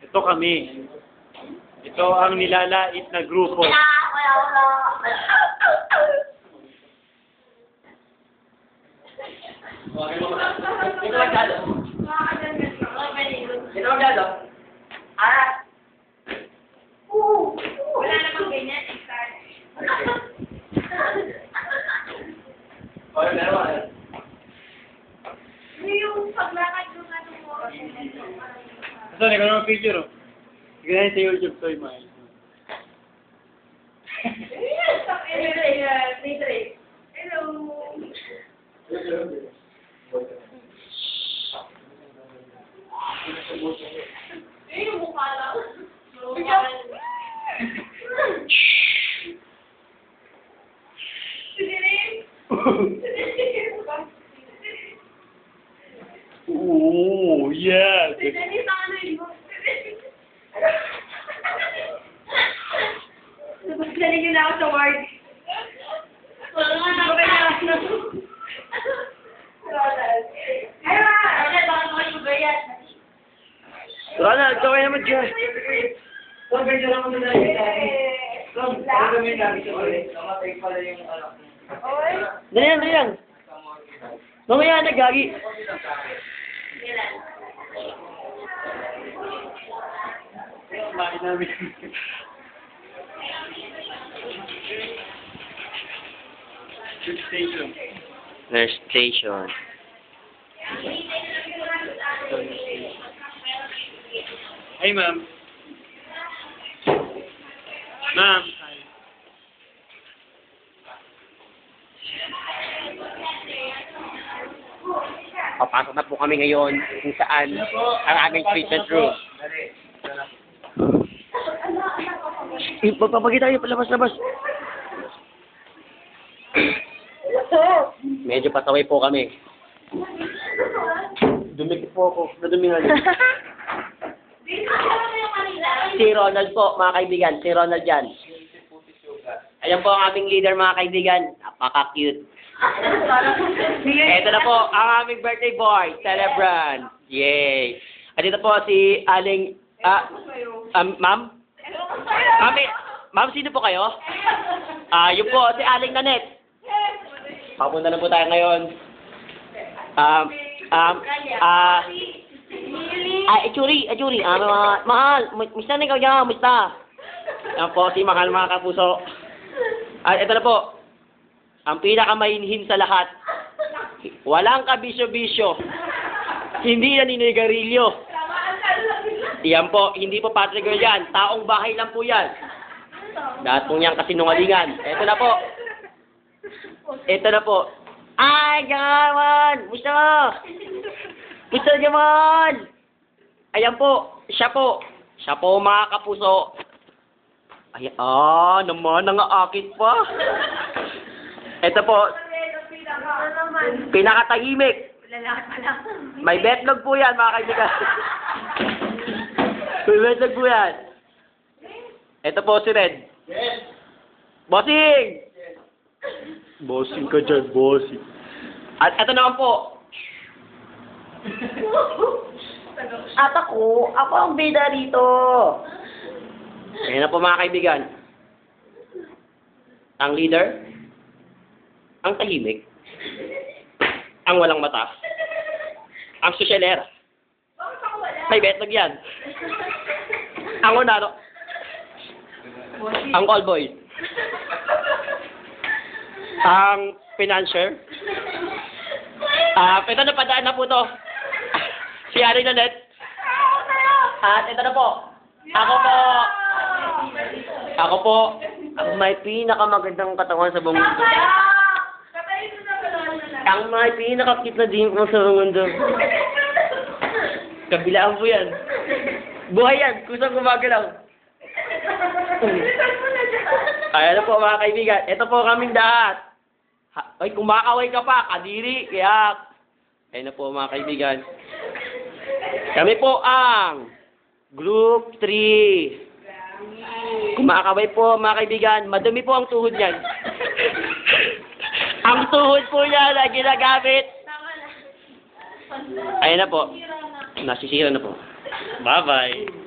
Ito kami. Ito ang nilalait na grupo. Ito magdalo. Ito magdalo. Wala namang ganyan. Okay, meron ba? Yung paglakad yung ano mo. Ito, ikaw naman picture, oh. Tignan sa YouTube to, yung mga. Hello. Yung mukha lang. Oh, yeah. Galing yun ako sa ward. Wala nga na ba na? Ronald, gawin naman dyan. Tom, medyo lang ako na Tom, gagawin namin ito ulit. Namatay pala yung anak mo. Dali yan. Mamaya na, gagi. Bakit namin? Station. Nurse station. Hey, ma'am. Ma'am. Papasok na po kami ngayon kung saan ang aming treatment room. Pagpapagita tayo, labas. Medyo pasaway po kami. Dumikit po ako. Nadumingan. Si Ronald po, mga kaibigan. Si Ronald yan. Ayan po ang aming leader, mga kaibigan. Napaka-cute. Ito na po ang aming birthday boy, celebrant. Yay! At ito po si Aling, ma'am? Ma'am, sino po kayo? Yun po, si Aling Nanette. Papunta na po tayo ngayon. Echuri. Mahal, mista na ikaw dyan, mista. Yan po, si Mahal, mga kapuso. At ito na po, ang pinakamahinhin sa lahat. Walang kabisyo-bisyo. Hindi naninigarilyo. Yan po, hindi po Patrick Girl yan. Taong bahay lang po yan. Lahat po niyang kasinungalingan. Ito na po. Ay, Jamal! Musta mo? Musta, Jamal? Ayan po, siya po mga kapuso. Ay, naman, nangaakit pa. Ito po, pinakatahimik. May betlog po yan, mga kaibigan. May betlog po yan. Ito po si Red. Bossing! Bossing ka dyan, bossing. At ito naman po. At ako ang bida rito. Ayan na po, mga kaibigan. Ang leader, ang tahimik, ang walang mata, ang sosyalera. May betlog yan. Ang unano, ang call boy, ang financier. Ito na, padaan na po to. Si Ari Nanette. At ito na po. Ako po. Ang may pinakamagandang katawan sa buong mundo. Ang may pinakakit na din ko sa buong mundo. Kabilaan po yan. Buhay yan. Kusang gumagalaw. Ayan na po, mga kaibigan. Ito po kaming lahat. Ay, kumakaway ka pa. Kadiri. Kaya, ayan na po, mga kaibigan. Kami po ang Group 3. Kumakaway po, mga kaibigan. Madumi po ang tuhod niyan. Ang tuhod po niya na ginagamit. Ayan na po. Nasisira na po. Bye-bye.